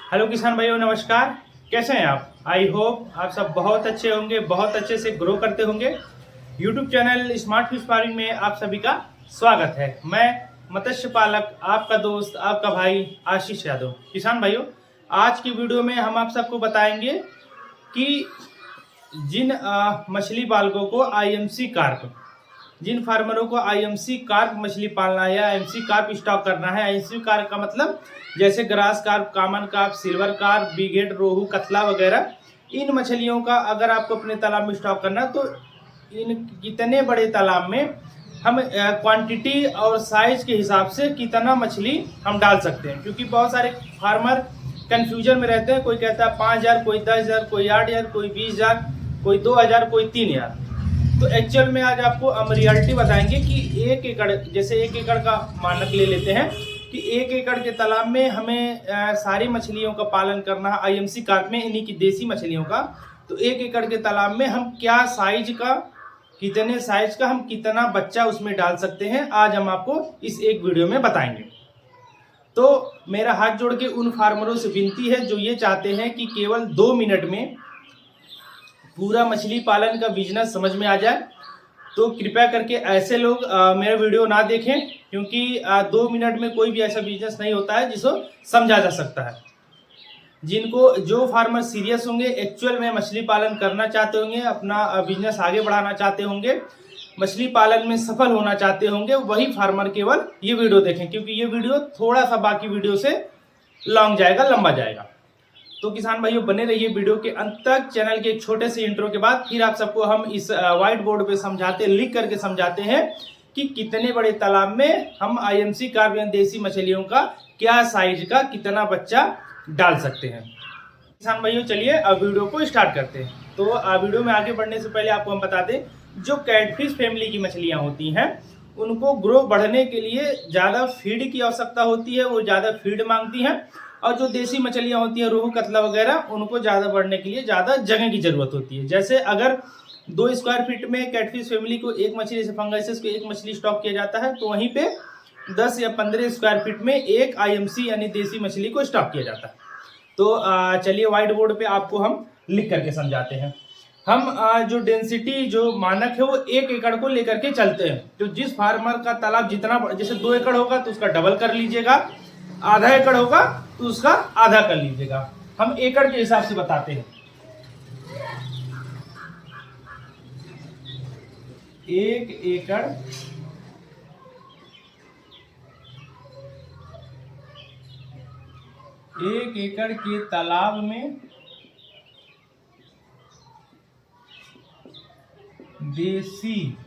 Hello किसान भाइयों, नमस्कार। कैसे हैं आप? आई होप आप सब बहुत अच्छे होंगे, बहुत अच्छे से ग्रो करते होंगे। YouTube channel smart fish farming में आप सभी का स्वागत है। मैं मत्स्य पालक, आपका दोस्त, आपका भाई आशीष यादव। किसान भाइयों, आज की वीडियो में हम आप सबको बताएंगे कि जिन मछली पालकों को आईएमसी कार्प, जिन फार्मरों को आईएमसी कार्प मछली पालना है या आईएमसी कार्प स्टॉक करना है। आईएमसी कार्प का मतलब जैसे grass carp, common carp, silver carp, बिगेट, रोहू, कतला वगैरह, इन मछलियों का अगर आपको अपने तालाब में स्टॉक करना है तो इन कितने बड़े तालाब में हम क्वांटिटी और साइज के हिसाब से कितना मछली हम डाल सकते हैं। क्योंकि बहुत सारे फार्मर कंफ्यूजन में रहते हैं। कोई कहता है 5,000, कोई 10,000, कोई 8,000, कोई 20,000, कोई 2,000, कोई 3,000। तो एक्चुअल में आज आपको हम रियलिटी बताएंगे कि 1 एकड़, जैसे 1 एकड़ का मानक ले लेते हैं कि 1 एकड़ के तालाब में हमें सारी मछलियों का पालन करना है आईएमसी कार्प में, यानी कि देसी मछलियों का। तो 1 एकड़ के तालाब में हम क्या साइज का, कितने साइज का हम कितना बच्चा उसमें डाल सकते हैं, आज हम आपको इस एक वीडियो में बताएंगे। तो मेरा हाथ जोड़ के उन फार्मरों से विनती है जो ये चाहते हैं कि केवल 2 मिनट में पूरा मछली पालन का बिजनेस समझ में आ जाए, तो कृपया करके ऐसे लोग मेरा वीडियो ना देखें। क्योंकि 2 मिनट में कोई भी ऐसा बिजनेस नहीं होता है जिसको समझा जा सकता है। जो फार्मर सीरियस होंगे, एक्चुअल में मछली पालन करना चाहते होंगे, अपना बिजनेस आगे बढ़ाना चाहते होंगे, मछली पालन में सफल होना चाहते होंगे, वही फार्मर केवल ये वीडियो देखें। क्योंकि ये वीडियो थोड़ा सा बाकी वीडियो से लॉन्ग जाएगा, लंबा जाएगा। तो किसान भाइयों, बने रहिए वीडियो के अंत तक। चैनल के एक छोटे से इंट्रो के बाद फिर आप सबको हम इस व्हाइट बोर्ड पे समझाते, लिख करके समझाते हैं कि कितने बड़े तालाब में हम आईएमसी कार्प या देसी मछलियों का क्या साइज का कितना बच्चा डाल सकते हैं। किसान भाइयों, चलिए अब वीडियो को स्टार्ट करते हैं। तो वीडियो में आगे बढ़ने से पहले आपको हम बता दें, जो कैटफिश फैमिली की मछलियाँ होती हैं उनको ग्रो बढ़ने के लिए ज़्यादा फीड की आवश्यकता होती है, वो ज़्यादा फीड मांगती हैं। और जो देसी मछलियाँ होती हैं, रोहू, कतला वगैरह, उनको ज़्यादा बढ़ने के लिए ज़्यादा जगह की ज़रूरत होती है। जैसे अगर 2 स्क्वायर फीट में कैटफिश फैमिली को एक मछली, जैसे फंगाइसिस को एक मछली स्टॉक किया जाता है, तो वहीं पे 10 या 15 स्क्वायर फीट में एक आईएमसी यानी देसी मछली को स्टॉक किया जाता है। तो चलिए व्हाइट बोर्ड पे आपको हम लिख करके समझाते हैं। हम जो डेंसिटी, जो मानक है, वो 1 एकड़ को लेकर के चलते हैं। तो जिस फार्मर का तालाब जितना, जैसे 2 एकड़ होगा तो उसका डबल कर लीजिएगा, आधा एकड़ होगा तो उसका आधा कर लीजिएगा। हम एकड़ के हिसाब से बताते हैं। 1 एकड़ 1 एकड़ के तालाब में देसी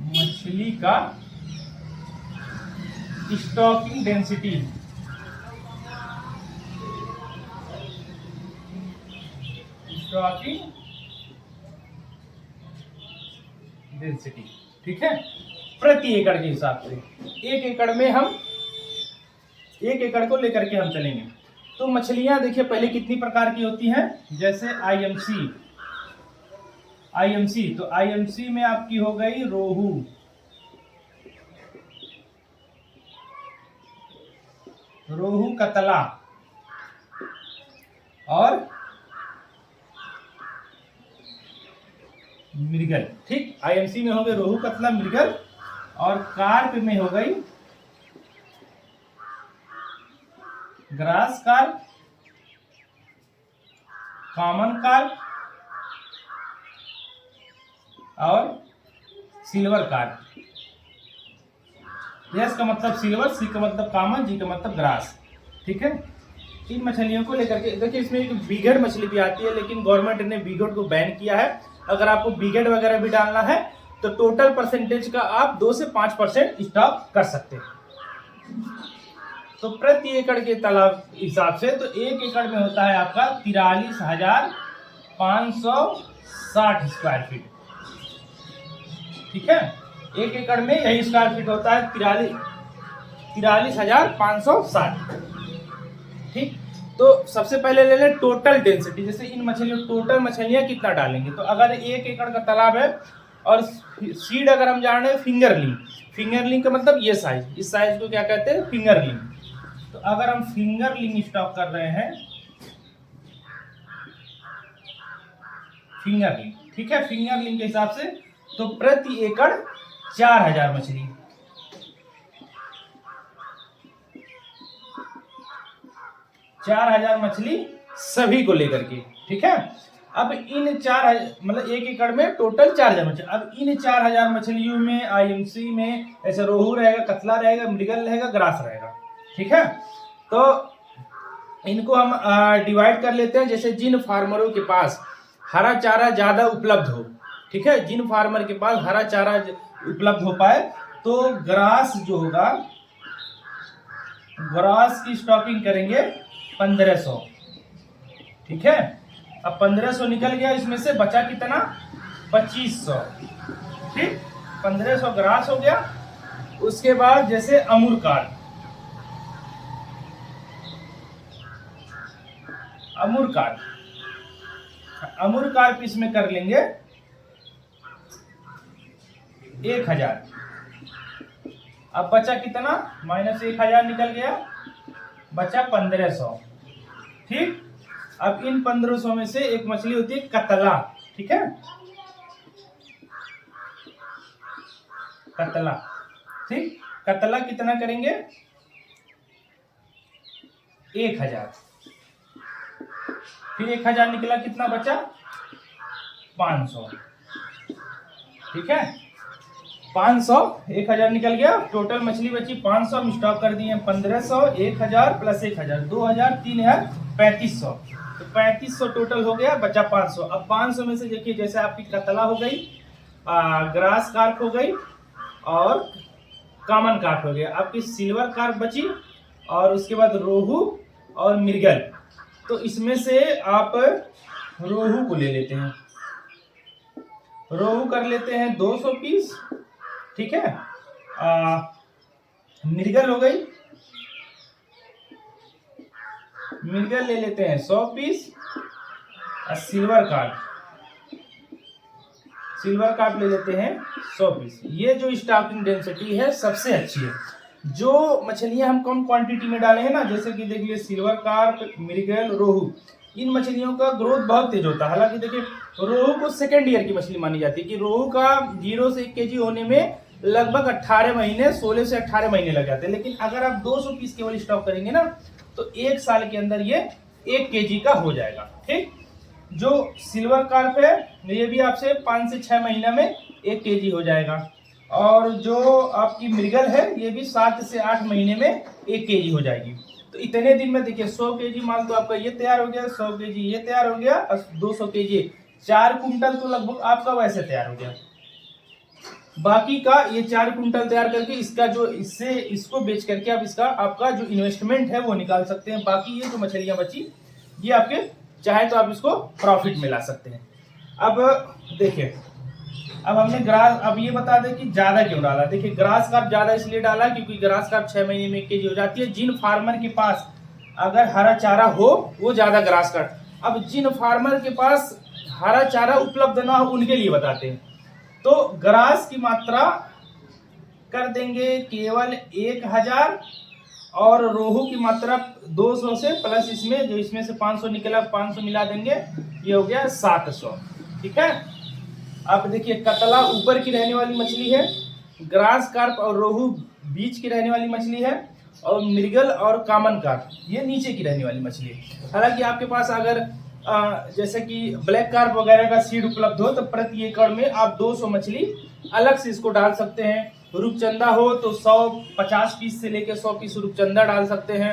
मछली का स्टॉकिंग डेंसिटी, ठीक है, प्रति एकड़ के हिसाब से। 1 एकड़ में हम 1 एकड़ को लेकर के हम चलेंगे। तो मछलियां देखिए पहले कितनी प्रकार की होती हैं। जैसे आईएमसी, तो आईएमसी में आपकी हो गई रोहू, कतला और मृगल। ठीक, आईएमसी में हो गए रोहू, कतला, मृगल। और कार्प में हो गई ग्रास कार्प, कॉमन कार्प और सिल्वर कार्प। एस का मतलब सिल्वर, सी का मतलब कॉमन, जी का मतलब ग्रास। ठीक है, इन मछलियों को लेकर के देखिए, इसमें एक बिगेट मछली भी आती है, लेकिन गवर्नमेंट ने बिगेट को बैन किया है। अगर आपको बिगेट वगैरह भी डालना है तो टोटल परसेंटेज का आप 2 से 5% स्टॉक कर सकते हैं। तो प्रति एकड़ के तालाब हिसाब से तो 1 एकड़ में होता है आपका 43,560 स्क्वायर फीट। ठीक है, 1 एकड़ में यही स्क्वायर फीट होता है 43,560। ठीक, तो सबसे पहले ले लें टोटल डेंसिटी। जैसे इन मछलियों, टोटल मछलियां कितना डालेंगे। तो अगर 1 एकड़ का तालाब है और सीड अगर हम जान रहे हैं फिंगरलिंग, फिंगरलिंग का मतलब ये साइज, इस साइज को क्या कहते हैं, फिंगरलिंग। तो अगर हम फिंगरलिंग स्टॉक कर रहे हैं, फिंगरलिंग, ठीक है, फिंगरलिंग के हिसाब से तो प्रति एकड़ 4000 मछली, 4000 मछली सभी को लेकर के, ठीक है। अब इन 4000 मतलब 1 एकड़ में टोटल 4000 मछली। अब इन 4000 मछलियों में आईएमसी में ऐसे रोहू रहेगा, कतला रहेगा, मृगल रहेगा, ग्रास रहेगा, ठीक है। तो इनको हम डिवाइड कर लेते हैं, जैसे जिन फार्मरों के पास हरा चारा ज्यादा उपलब्ध हो, ठीक है, जिन फार्मर के पास हरा चारा उपलब्ध हो पाए तो ग्रास जो होगा, ग्रास की स्टॉकिंग करेंगे 1500, ठीक है। अब 1500 निकल गया, इसमें से बचा कितना, 2500, ठीक, 1500 ग्रास हो गया। उसके बाद जैसे अमूर कार्प, अमूर कार्प, अमूर कार्प इसमें कर लेंगे 1000। अब बचा कितना, -1000 निकल गया, बचा 1500, ठीक। अब इन 1500 में से एक मछली होती है कतला, ठीक है, कतला, ठीक, कतला कितना करेंगे, 1000, फिर 1000 निकला, कितना बचा, 500, ठीक है, 500, 1000 निकल गया, टोटल मछली बची 500, हम स्टॉक कर दिए 1500, 1000 प्लस 1000, 2000, 3000, 3500, तो 3500 टोटल हो गया, बचा 500। अब 500 में से देखिए, जैसे आपकी कतला हो गई, ग्रास कार्प हो गई और कॉमन कार्प हो गया, आपकी सिल्वर कार्प बची, और उसके बाद रोहू और मृगल। तो इसमें से आप रोहू को ले लेते हैं, रोहू कर लेते हैं 200 पीस, ठीक है। मृगल हो गई, मृगल ले लेते हैं 100 पीस, और सिल्वर कार्प, सिल्वर कार्प ले लेते हैं 100 पीस। ये जो स्टॉकिंग डेंसिटी है सबसे अच्छी है। जो मछलियां हम कम क्वांटिटी में डाले हैं ना, जैसे कि देखिए सिल्वर कार्प, मृगल, रोहू, इन मछलियों का ग्रोथ बहुत तेज होता है। हालांकि देखिए रोहू को सेकेंड ईयर की मछली मानी जाती है, कि रोहू का 0 से 1 केजी होने में लगभग 18 महीने, 16 से 18 महीने लग जाते हैं। लेकिन अगर आप 200 पीस केवल स्टॉक करेंगे ना, तो 1 साल के अंदर ये 1 केजी का हो जाएगा, ठीक। जो सिल्वर कार्प है ये भी आपसे 5 से 6 महीना में 1 केजी हो जाएगा, और जो आपकी मृगल है ये भी 7 से 8 महीने में 1 केजी हो जाएगी। तो इतने दिन में देखिए 100 केजी मान तो आपका ये तैयार हो गया, 100 केजी ये तैयार हो गया, और 200 केजी 4 कुंटल तो लगभग आपका वैसे तैयार हो गया। बाकी का ये 4 कुंटल तैयार करके इसका जो इससे इसको बेच करके आप इसका आपका जो इन्वेस्टमेंट है वो निकाल सकते हैं। बाकी ये जो मछलियां बची ये आपके चाहे तो आप इसको प्रॉफिट में ला सकते हैं। अब देखिए, अब हमने ग्रास, अब ये बता दें कि ज्यादा क्यों डाला। देखिए ग्रास कार्प ज्यादा इसलिए डाला क्योंकि ग्रास कार्प 6 महीने में 1 केजी हो जाती है। जिन फार्मर के पास अगर हरा चारा हो वो ज्यादा ग्रास कार्प। अब जिन फार्मर के पास हरा चारा उपलब्ध ना हो उनके लिए बताते हैं। तो ग्रास की मात्रा कर देंगे केवल 1000, और रोहू की मात्रा 200 से प्लस इसमें जो इसमें से 500 निकला 500 मिला देंगे, ये हो गया 700, ठीक है। अब देखिए कतला ऊपर की रहने वाली मछली है, ग्रास कार्प और रोहू बीच की रहने वाली मछली है, और मृगल और कॉमन कार्प ये नीचे की रहने वाली मछली है। हालांकि आपके पास अगर जैसे कि ब्लैक कार्प वगैरह का सीड उपलब्ध हो तो प्रति एकड़ में आप 200 मछली अलग से इसको डाल सकते हैं। रूपचंदा हो तो 150 पीस से लेकर 100 पीस रूपचंदा डाल सकते हैं।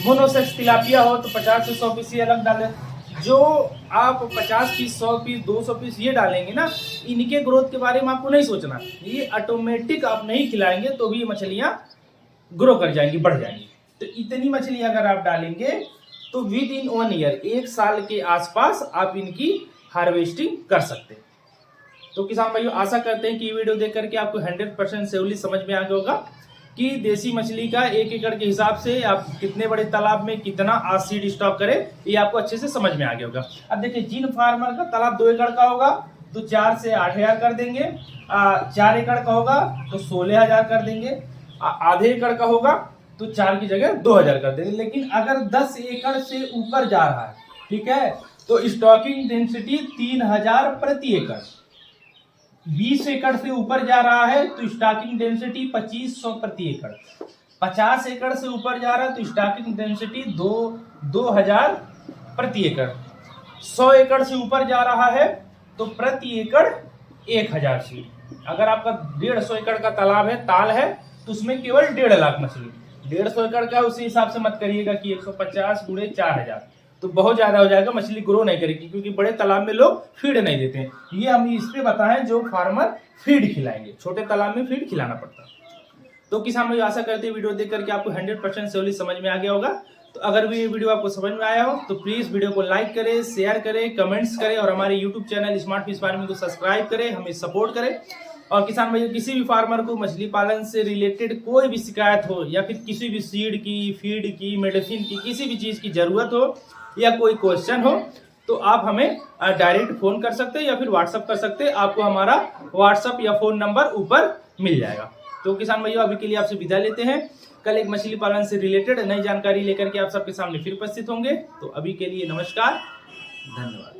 मोनोसेक्स तिलापिया हो तो 50 से 100 पीस ये अलग डालें। जो आप 50 पीस, 100 पीस, 200 पीस ये डालेंगे ना, इनके ग्रोथ के बारे में आपको नहीं सोचना। ये ऑटोमेटिक आप नहीं खिलाएंगे तो भी ये मछलियां ग्रो कर जाएंगी, बढ़ जाएंगी। तो इतनी मछली अगर आप डालेंगे तो विद इन 1 ईयर, 1 साल के आसपास आप इनकी हार्वेस्टिंग कर सकते हैं। तो किसान भाइयों, आशा करते हैं कि ये वीडियो देख करके आपको 100% सेवली समझ में आ गया होगा कि देसी मछली का 1 एकड़ के हिसाब से आप कितने बड़े तालाब में कितना आज सीड स्टॉक करें, ये आपको अच्छे से समझ में आ गया होगा। अब देखिए जिन फार्मर का तालाब 2 एकड़ का होगा तो 4 से 8,000 कर देंगे। 4 एकड़ का होगा तो 16,000 कर देंगे। आधे एकड़ का होगा तो 4 की जगह 2,000 कर देंगे। लेकिन अगर 10 एकड़ से ऊपर जा रहा है, ठीक है, तो स्टॉकिंग डेंसिटी 3,000 प्रति एकड़। 20 एकड़ से ऊपर जा रहा है तो स्टॉकिंग डेंसिटी 2,500 प्रति एकड़। 50 एकड़ से ऊपर जा रहा है तो स्टॉकिंग डेंसिटी 2,000 प्रति एकड़। 100 एकड़ से ऊपर जा रहा है तो प्रति एकड़ 1,000 सीट। अगर आपका 150 एकड़ का तालाब है, ताल है, तो उसमें केवल 1.5 लाख मछली। 150 एकड़ का उसी हिसाब से मत करिएगा कि 150 गुणे 4,000, तो बहुत ज्यादा हो जाएगा, मछली ग्रो नहीं करेगी, क्योंकि बड़े तालाब में लोग फीड नहीं देते हैं। ये हम इस पे बताएं जो फार्मर फीड खिलाएंगे, छोटे तालाब में फीड खिलाना पड़ता है। तो किसान भाई आशा करते हैं वीडियो देख करके आपको 100% सही समझ में आ गया होगा। तो अगर भी ये वीडियो आपको समझ में आया हो तो प्लीज वीडियो को लाइक करें, शेयर करें, कमेंट्स करें और हमारे YouTube channel smart fish farming को सब्सक्राइब करें, हमें सपोर्ट करें। और किसान भाई किसी भी फार्मर को मछली पालन से रिलेटेड कोई भी शिकायत हो या फिर किसी भी सीड की, फीड की, मेडिसिन की, किसी भी चीज की जरूरत हो या कोई क्वेश्चन हो तो आप हमें डायरेक्ट फोन कर सकते हैं या फिर व्हाट्सअप कर सकते हैं। आपको हमारा व्हाट्सअप या फोन नंबर ऊपर मिल जाएगा। तो किसान भाइयों अभी के लिए आपसे विदा लेते हैं। कल एक मछली पालन से रिलेटेड नई जानकारी लेकर के आप सबके सामने फिर उपस्थित होंगे। तो अभी के लिए नमस्कार, धन्यवाद।